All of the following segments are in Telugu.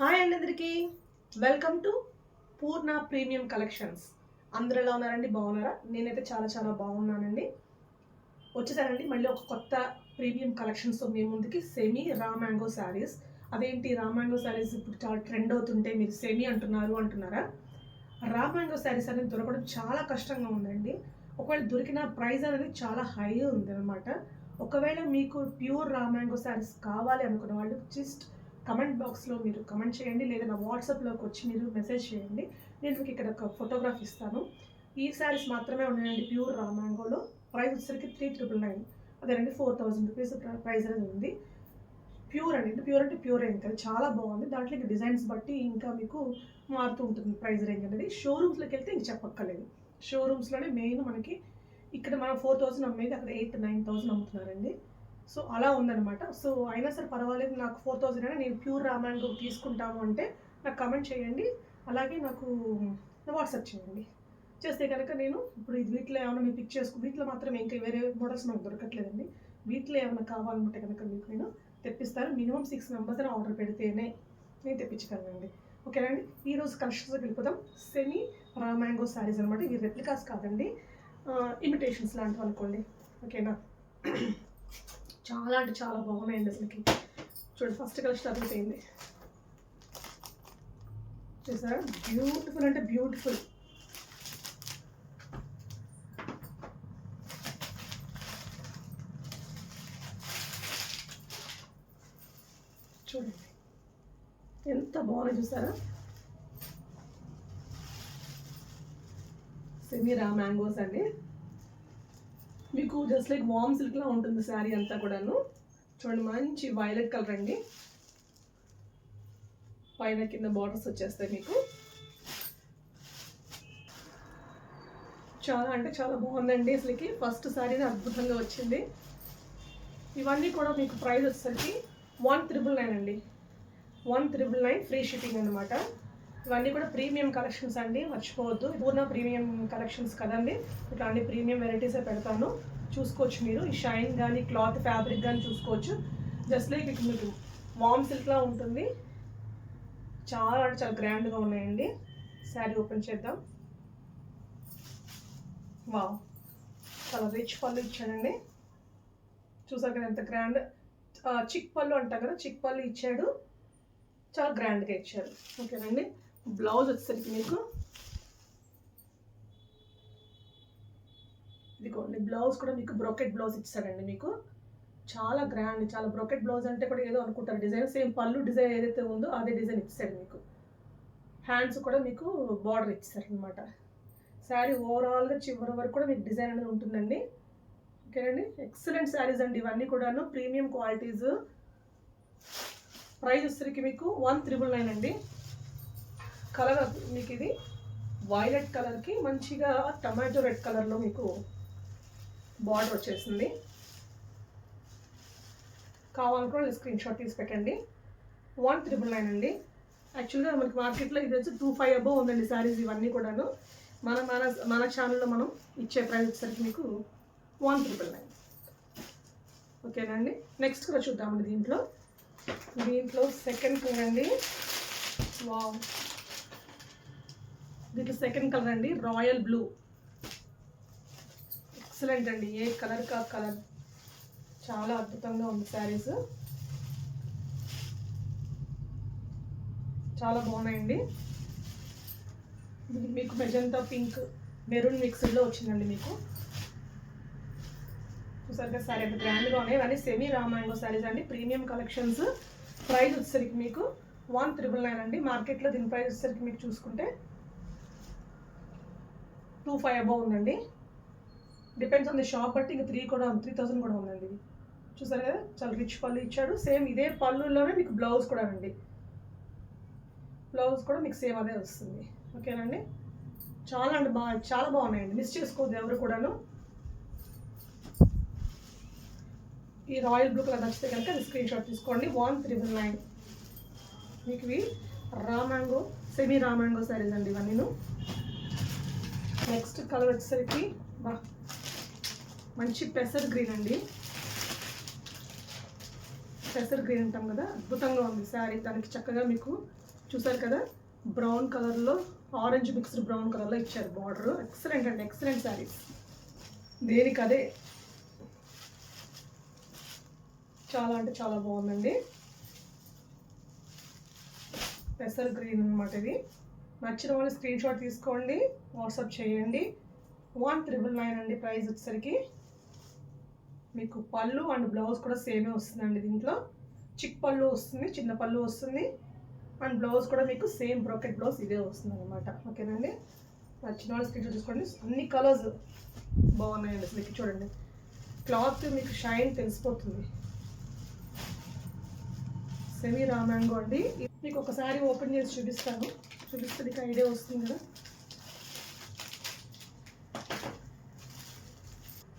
హాయ్ అండి అందరికీ welcome to Purna premium collections. అందరూ ఎలా ఉన్నారండి? బాగున్నారా? నేనైతే చాలా చాలా బాగున్నానండి. వచ్చేసానండి మళ్ళీ ఒక కొత్త ప్రీమియం కలెక్షన్స్తో మీ ముందుకి. Semi raw mango saris. అదేంటి రా మ్యాంగో శారీస్ ఇప్పుడు చాలా ట్రెండ్ అవుతుంటే మీరు సెమీ అంటున్నారా? రా మ్యాంగో శారీస్ అనేది దొరకడం చాలా కష్టంగా ఉందండి. ఒకవేళ దొరికిన ప్రైస్ అనేది చాలా హై ఉంది అనమాట. ఒకవేళ మీకు ప్యూర్ రా మ్యాంగో శారీస్ కావాలి అనుకున్న వాళ్ళు జస్ట్ కమెంట్ బాక్స్లో మీరు కమెంట్ చేయండి, లేదా నా వాట్సాప్లోకి వచ్చి మీరు మెసేజ్ చేయండి. నేను మీకు ఇక్కడ ఒక ఫోటోగ్రాఫ్ ఇస్తాను. ఈ శారీస్ మాత్రమే ఉన్నాయండి ప్యూర్ రా మ్యాంగోలో. ప్రైస్ వచ్చేసరికి 3999, అదేనండి 4000 రూపీస్ ప్రైస్ అనేది ఉంది. ప్యూర్ అండి, ప్యూర్ అంటే ప్యూర్ ఇంకా చాలా బాగుంది. దాంట్లో ఇంకా డిజైన్స్ బట్టి ఇంకా మీకు మారుతూ ఉంటుంది ప్రైస్ రేంజ్ అనేది. షోరూమ్స్లోకి వెళ్తే ఇంక చెప్పక్కర్లేదు. షోరూమ్స్లోనే మెయిన్ మనకి ఇక్కడ మనం 4000 అమ్మేది అక్కడ 8,000-9,000 అమ్ముతున్నారండి. సో అలా ఉందన్నమాట. సో అయినా సరే పర్వాలేదు, నాకు 4000 అయినా నేను ప్యూర్ రా మ్యాంగో తీసుకుంటాము అంటే నాకు కమెంట్ చేయండి, అలాగే నాకు వాట్సాప్ చేయండి. చేస్తే కనుక నేను ఇప్పుడు ఇది వీటిలో ఏమైనా మీరు పిక్ చేసుకుని, వీటిలో మాత్రం ఇంకా వేరే మోడల్స్ మనకు దొరకట్లేదండి. వీటిలో ఏమైనా కావాలంటే కనుక మీకు నేను తెప్పిస్తాను. మినిమం 6 మెంబర్స్ అని ఆర్డర్ పెడితేనే నేను తెప్పించగలనండి. ఓకేనండి. ఈరోజు కలెక్షన్స్కి వెళ్ళిపోతాం. సెమీ రా మ్యాంగో శారీస్ అనమాట. ఇవి రెప్లికాస్ కాదండి, ఇమిటేషన్స్ లాంటివి అనుకోండి. ఓకేనా. చాలా అంటే చాలా బాగున్నాయండి అసలుకి. చూడండి, ఫస్ట్ కలర్ స్టార్ట్ అయిపోయింది. చూసారా? బ్యూటిఫుల్ అంటే బ్యూటిఫుల్. చూడండి ఎంత బాగున్నాయి, చూసారా? సెమీ రా మ్యాంగోస్ అండి. మీకు జస్ట్ లైక్ వామ్ సిల్క్లా ఉంటుంది శారీ అంతా కూడాను. చూడండి, మంచి వైలెట్ కలర్ అండి. పైన కింద బార్డర్స్ వచ్చేస్తాయి మీకు. చాలా అంటే చాలా బాగుందండి అసలుకి. ఫస్ట్ శారీని అద్భుతంగా వచ్చింది. ఇవన్నీ కూడా మీకు ప్రైస్ వచ్చేసరికి 1999 అండి. 1999 ఫ్రీ షిప్పింగ్ అనమాట. ఇవన్నీ కూడా ప్రీమియం కలెక్షన్స్ అండి, మర్చిపోవద్దు. పూర్ణ ప్రీమియం కలెక్షన్స్ కదండి. ఇట్లా అన్ని ప్రీమియం వెరైటీసే పెడతాను, చూసుకోవచ్చు మీరు. ఈ షైన్ కానీ క్లాత్ ఫ్యాబ్రిక్ కానీ చూసుకోవచ్చు. జస్ట్ లైక్ ఇక మీకు వామ్ సిల్క్లా ఉంటుంది. చాలా అంటే చాలా గ్రాండ్గా ఉన్నాయండి. శారీ ఓపెన్ చేద్దాం. వావ్, చాలా రిచ్ పళ్ళు ఇచ్చాడండి. చూసారు కదా ఎంత గ్రాండ్. చిక్ పళ్ళు అంటారు కదా, చిక్ పళ్ళు ఇచ్చాడు. చాలా గ్రాండ్గా ఇచ్చారు. ఓకేనండి. బ్లౌజ్ వచ్చేసరికి మీకు ఇదిగోండి, బ్లౌజ్ కూడా మీకు బ్రోకెట్ బ్లౌజ్ ఇచ్చాడండి. మీకు చాలా గ్రాండ్, చాలా బ్రోకెట్ బ్లౌజ్ అంటే కూడా ఏదో అనుకుంటారు డిజైన్. సేమ్ పళ్ళు డిజైన్ ఏదైతే ఉందో అదే డిజైన్ ఇచ్చాడు మీకు. హ్యాండ్స్ కూడా మీకు బార్డర్ ఇచ్చారనమాట. శారీ ఓవరాల్గా చివరి వరకు కూడా మీకు డిజైన్ అనేది ఉంటుందండి. ఓకేనండి. ఎక్సలెంట్ శారీస్ అండి ఇవన్నీ కూడాను, ప్రీమియం క్వాలిటీస్. ప్రైస్ వచ్చేసరికి మీకు 1999 అండి. కలర్ మీకు ఇది వైలెట్ కలర్కి మంచిగా టమాటో రెడ్ కలర్లో మీకు బార్డర్ వచ్చేసింది. కావాలనుకుంటే స్క్రీన్ షాట్ తీసి పెట్టండి. 1999 అండి. యాక్చువల్గా మనకి మార్కెట్లో ఇది వచ్చి 2500 అబోవ్ ఉందండి శారీస్ ఇవన్నీ కూడాను. మన మన మన ఛానల్లో మనం ఇచ్చే ప్రైస్ వచ్చేసరికి మీకు 1999. ఓకేనండి. నెక్స్ట్ కూడా చూద్దామండి. దీంట్లో సెకండ్ కలర్ అండి. వావ్, దీంట్లో సెకండ్ కలర్ అండి, రాయల్ బ్లూ. ఎక్సలెంట్ అండి, ఏ కలర్ కా కలర్ చాలా అద్భుతంగా ఉంది. శారీస్ చాలా బాగున్నాయండి. మీకు మెజంతా పింక్ మెరూన్ మిక్స్డ్లో వచ్చిందండి మీకు. చూసారు కదా శారీ ఎంత గ్రాండ్గా ఉన్నాయి. ఇవన్నీ సెమీ రా మ్యాంగో శారీస్ అండి, ప్రీమియం కలెక్షన్స్. ప్రైస్ వచ్చేసరికి మీకు 1999 అండి. మార్కెట్లో దీని ప్రైస్ వచ్చేసరికి మీకు చూసుకుంటే 2500 అబోవ్ ఉందండి. డిపెండ్స్ ఆన్ ది షాప్ బట్టి ఇంకా 3000 కూడా ఉందండి. ఇది చూసారు కదా, చాలా రిచ్ పళ్ళు ఇచ్చాడు. సేమ్ ఇదే పళ్ళులోనే మీకు బ్లౌజ్ కూడా అండి. బ్లౌజ్ కూడా మీకు సేమ్ అదే వస్తుంది. ఓకేనండి. చాలా అంటే చాలా బాగున్నాయండి, మిస్ చేసుకోవద్దు ఎవరు కూడాను. ఈ రాయల్ బ్లూ కలర్ నచ్చితే కనుక స్క్రీన్ షాట్ తీసుకోండి. 1999 మీకు ఇవి raw mango, semi raw mango saris అండి ఇవన్నీ. నెక్స్ట్ కలర్ వచ్చేసరికి మంచి పెసర్ గ్రీన్ అండి. పెసర్ గ్రీన్ అంటాం కదా, అద్భుతంగా ఉంది శారీ. దానికి చక్కగా మీకు చూసారు కదా బ్రౌన్ కలర్లో, ఆరెంజ్ మిక్స్డ్ బ్రౌన్ కలర్లో ఇచ్చారు బార్డర్. ఎక్సలెంట్ అండి, ఎక్సలెంట్ శారీస్. దేనికి అదే చాలా అంటే చాలా బాగుందండి. పెసర్ గ్రీన్ అనమాట ఇది. నచ్చిన వాళ్ళు స్క్రీన్ షాట్ తీసుకోండి, వాట్సాప్ చేయండి. 1999 అండి ప్రైస్ వచ్చేసరికి. మీకు పళ్ళు అండ్ బ్లౌజ్ కూడా సేమే వస్తుందండి. దీంట్లో చిక్ పళ్ళు వస్తుంది, చిన్న పళ్ళు వస్తుంది, అండ్ బ్లౌజ్ కూడా మీకు సేమ్ బ్రోకెట్ బ్లౌజ్ ఇదే వస్తుంది అనమాట. ఓకేనండి, నచ్చిన వాళ్ళు స్క్రీన్ షాట్ తీసుకోండి. అన్ని కలర్స్ బాగున్నాయండి అసలు. చూడండి క్లాత్ మీకు షైన్ తెలిసిపోతుంది. సెమీ రా మ్యాంగో అండి. మీకు ఒకసారి ఓపెన్ చేసి చూపిస్తాను, చూపిస్తే మీకు ఐడియా వస్తుంది కదా.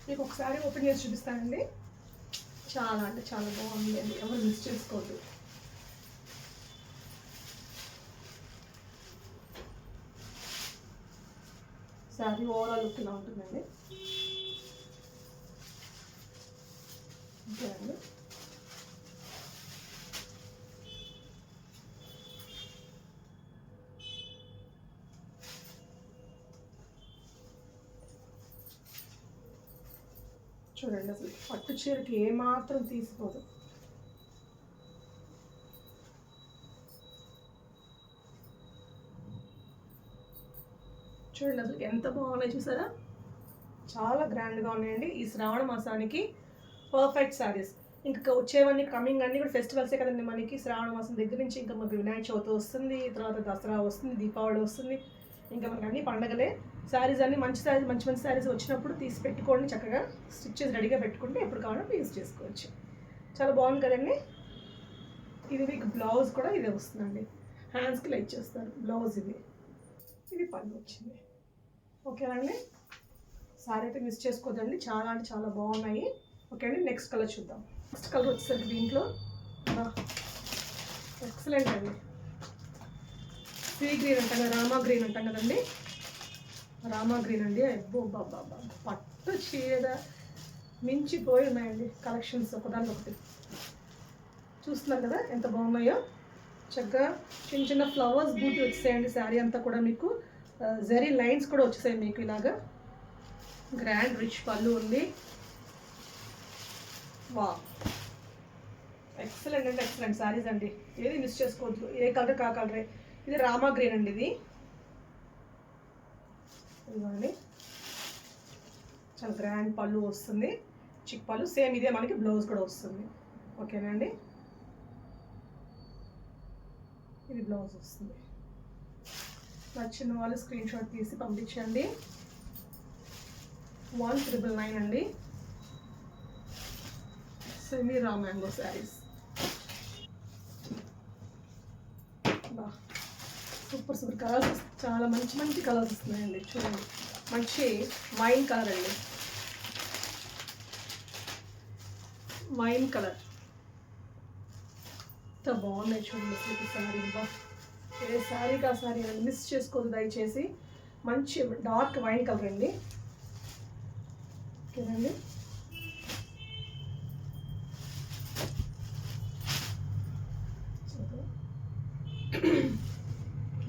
మీకు ఒకసారి ఓపెన్ చేసి చూపిస్తానండి. చాలా అంటే చాలా బాగుంది అండి, ఎవరు మిస్ చేసుకోవద్దు. శారీ ఓవరాల్ లుక్ ఇలా ఉంటుందండి. ఓకే అండి, చూడండి అసలు పట్టు చీరకి ఏమాత్రం తీసిపోదు. చూడండి అసలు ఎంత బాగున్నాయి చూసారా, చాలా గ్రాండ్గా ఉన్నాయండి. ఈ శ్రావణ మాసానికి పర్ఫెక్ట్ శారీస్. ఇంకా వచ్చేవన్నీ కమింగ్ అన్నీ కూడా ఫెస్టివల్సే కదండి మనకి. శ్రావణ మాసం దగ్గర నుంచి ఇంకా మనకి వినాయక చవితి వస్తుంది, తర్వాత దసరా వస్తుంది, దీపావళి వస్తుంది, ఇంకా మనకి అన్ని పండగలే. శారీస్ అన్ని మంచి శారీస్, మంచి మంచి శారీస్ వచ్చినప్పుడు తీసి పెట్టుకోండి, చక్కగా స్టిచ్చెస్ రెడీగా పెట్టుకుంటే ఎప్పుడు కావాలంటే యూజ్ చేసుకోవచ్చు. చాలా బాగుంది కదండి. ఇది మీకు బ్లౌజ్ కూడా ఇదే వస్తుందండి, హ్యాండ్స్కి లైట్ చేస్తారు బ్లౌజ్. ఇది పళ్ళు వచ్చింది. ఓకేనండి, సారీ అయితే మిస్ చేసుకోవద్దండి, చాలా అంటే చాలా బాగున్నాయి. ఓకే అండి, నెక్స్ట్ కలర్ చూద్దాం. నెక్స్ట్ కలర్ వచ్చేసరికి దీంట్లో ఎక్సలెంట్ అండి, సీ గ్రీన్ అంటాం కదా, రామా గ్రీన్ అంటాం కదండి, రామా గ్రీన్ అండి. అబ్బో బాబా, పట్టు చీర మించిపోయి ఉన్నాయండి కలెక్షన్స్, ఒకదానికొకటి. చూస్తున్నారు కదా ఎంత బాగున్నాయో. చక్కగా చిన్న చిన్న ఫ్లవర్స్ బూటీ వచ్చేసాయండి. శారీ అంతా కూడా మీకు జరీ లైన్స్ కూడా వచ్చేసాయి మీకు ఇలాగా. గ్రాండ్ రిచ్ పళ్ళు ఉంది. వా, ఎక్సలెంట్ అంటే ఎక్సలెంట్ శారీస్ అండి, ఏది మిస్ చేసుకోవద్దు. ఏ కలర్ కా కలరే. ఇది రామా గ్రీన్ అండి, ఇది ఇదిగోండి. చాలా గ్రాండ్ పళ్ళు వస్తుంది, చిక్ పళ్ళు సేమ్ ఇదే మనకి బ్లౌజ్ కూడా వస్తుంది. ఓకేనండి, ఇది బ్లౌజ్ వస్తుంది. నచ్చిన వాళ్ళు స్క్రీన్ షాట్ తీసి పంపించండి. 1999 అండి, semi raw mango saris. Super super colours, చాలా మంచి మంచి కలర్స్ వస్తున్నాయండి. చూడండి మంచి వైన్ కలర్ అండి, వైన్ కలర్ ఎంత బాగున్నాయి చూడండి అసలు శారీ. బా, ఏ శారీకి ఆ శారీ అండి, మిస్ చేసుకోదు దయచేసి. మంచి డార్క్ వైన్ కలర్ అండి. ఓకేనండి,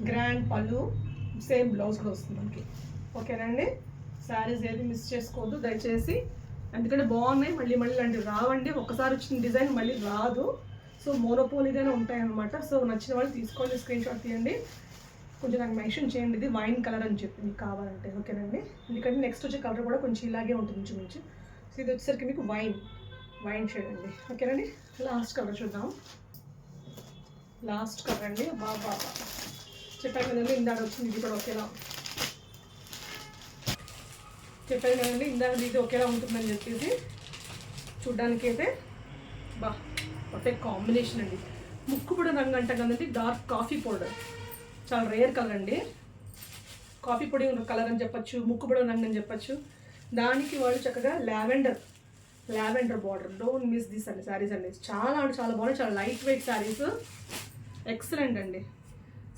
గ్రాండ్ పళ్ళు, సేమ్ బ్లౌజ్ కూడా వస్తుంది మనకి. ఓకేనండి, శారీస్ ఏది మిస్ చేసుకోవద్దు దయచేసి, ఎందుకంటే బాగున్నాయి. మళ్ళీ మళ్ళీ లాంటివి రావండి, ఒకసారి వచ్చిన డిజైన్ మళ్ళీ రాదు. సో మోనోపోలీగానే ఉంటాయన్నమాట. సో నచ్చిన వాళ్ళు తీసుకోండి, స్క్రీన్ షాట్ తీయండి, కొంచెం నాకు మెన్షన్ చేయండి ఇది వైన్ కలర్ అని చెప్పి మీకు కావాలంటే. ఓకేనండి, ఎందుకంటే నెక్స్ట్ వచ్చే కలర్ కూడా కొంచెం ఇలాగే ఉంటుంది ఇంచుమించు. సో ఇది వచ్చేసరికి మీకు వైన్ షేడ్ అండి. ఓకేనండి, లాస్ట్ కలర్ చూద్దాం. లాస్ట్ కలర్ అండి. బాబా చెప్పాను కదండి, ఇందాక వచ్చింది ఇది కూడా ఒకేలా. చెప్పాను కదండి ఇందాక ఇది ఒకేలా ఉంటుందని చెప్పేసి. చూడ్డానికి అయితే బా, ఒకటే కాంబినేషన్ అండి. ముక్కు పొడి రంగు అంటాం కదండి, డార్క్ కాఫీ పౌడర్, చాలా రేర్ కలర్ అండి. కాఫీ పొడి కలర్ అని చెప్పచ్చు, ముక్కు పొడి రంగు అని చెప్పచ్చు. దానికి వాళ్ళు చక్కగా lavender border. Don't miss this అండి శారీస్ అండి, చాలా అంటే చాలా బాగున్నాయి. చాలా లైట్ వెయిట్ శారీస్, ఎక్సలెంట్ అండి.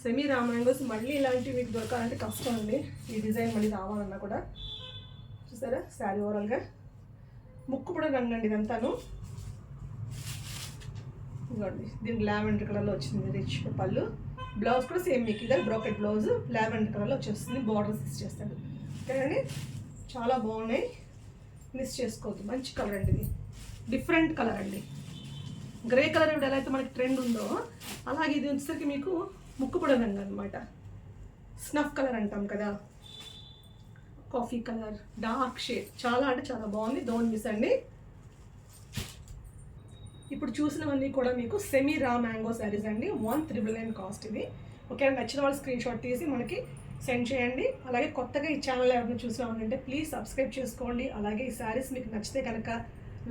సెమీ రా మ్యాంగోస్ మళ్ళీ ఇలాంటివి మీకు దొరకాలంటే కష్టం అండి. ఈ డిజైన్ మళ్ళీ రావాలన్నా కూడా. చూసారా శారీ ఓవరాల్గా ముక్కు పొడి రంగు అండి ఇదంతాను. ఇదిగోండి దీనికి లావెండర్ కలర్లో వచ్చింది రిచ్ పళ్ళు. బ్లౌజ్ కూడా సేమ్ మీకు ఇదే బ్రోకెట్ బ్లౌజ్ లావెండర్ కలర్లో వచ్చేస్తుంది. బార్డర్స్ ఇచ్చేస్తాడు. ఓకేనండి, చాలా బాగున్నాయి, మిస్ చేసుకోవద్దు. మంచి కలర్ అండి, ఇది డిఫరెంట్ కలర్ అండి. గ్రే కలర్ ఇప్పుడు ఎలా అయితే మనకి ట్రెండ్ ఉందో అలాగే ఇది వచ్చేసరికి మీకు ముక్కుపొడి రంగు అనమాట. స్నఫ్ కలర్ అంటాం కదా, కాఫీ కలర్, డార్క్ షేడ్, చాలా అంటే చాలా బాగుంది. డోంట్ మిస్ అండి. ఇప్పుడు చూసినవన్నీ కూడా మీకు సెమీ రా మ్యాంగో శారీస్ అండి. 1399 కాస్ట్ ఇది. ఓకే, నచ్చిన వాళ్ళు స్క్రీన్ షాట్ తీసి మనకి సెండ్ చేయండి. అలాగే కొత్తగా ఈ ఛానల్ ఎవరైనా చూసినామంటే ప్లీజ్ సబ్స్క్రైబ్ చేసుకోండి. అలాగే ఈ శారీస్ మీకు నచ్చితే కనుక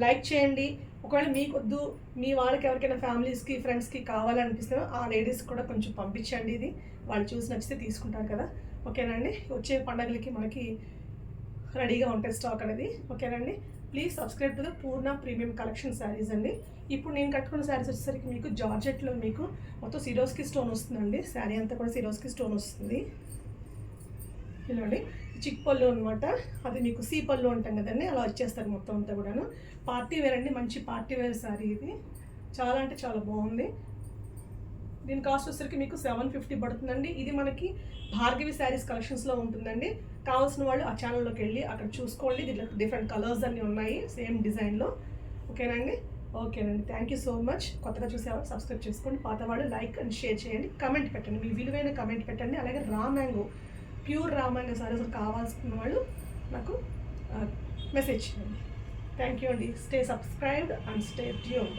లైక్ చేయండి. ఒకవేళ మీకు వద్దు, మీ వాళ్ళకి ఎవరికైనా ఫ్యామిలీస్కి ఫ్రెండ్స్కి కావాలనిపిస్తే ఆ లేడీస్ కూడా కొంచెం పంపించండి. ఇది వాళ్ళు చూసి నచ్చితే తీసుకుంటారు కదా. ఓకేనండి, వచ్చే పండగలకి మనకి రెడీగా ఉంటాయి స్టాక్ అనేది. ఓకేనండి, please subscribe to the Purna premium collection saris అండి. ఇప్పుడు నేను కట్టుకున్న శారీస్ వచ్చేసరికి మీకు జార్జెట్లో మీకు మొత్తం సిరోస్కి స్టోన్ వస్తుందండి. శారీ అంతా కూడా సిరోస్కి స్టోన్ వస్తుంది. ఇలాండి చిక్ పళ్ళు అనమాట, అది మీకు సీ పళ్ళు ఉంటాం కదండి, అలా వచ్చేస్తారు మొత్తం అంతా కూడాను. పార్టీ వేర్ అండి, మంచి పార్టీ వేర్ శారీ ఇది. చాలా అంటే చాలా బాగుంది. దీని కాస్ట్ వచ్చేసరికి మీకు 750 పడుతుందండి. ఇది మనకి భార్గవి శారీస్ కలెక్షన్స్లో ఉంటుందండి. కావాల్సిన వాళ్ళు ఆ ఛానల్లోకి వెళ్ళి అక్కడ చూసుకోండి. దీంట్లో డిఫరెంట్ కలర్స్ అన్నీ ఉన్నాయి సేమ్ డిజైన్లో. ఓకేనండి, ఓకేనండి, థ్యాంక్ యూ సో మచ్. కొత్తగా చూసేవాళ్ళు సబ్స్క్రైబ్ చేసుకోండి, పాతవాళ్ళు లైక్ అండ్ షేర్ చేయండి, కమెంట్ పెట్టండి, మీ విలువైన కమెంట్ పెట్టండి. అలాగే raw mango, pure raw mango saris కావాల్సిన వాళ్ళు నాకు మెసేజ్ చేయండి. థ్యాంక్ యూ అండి. Stay subscribed and stay tuned.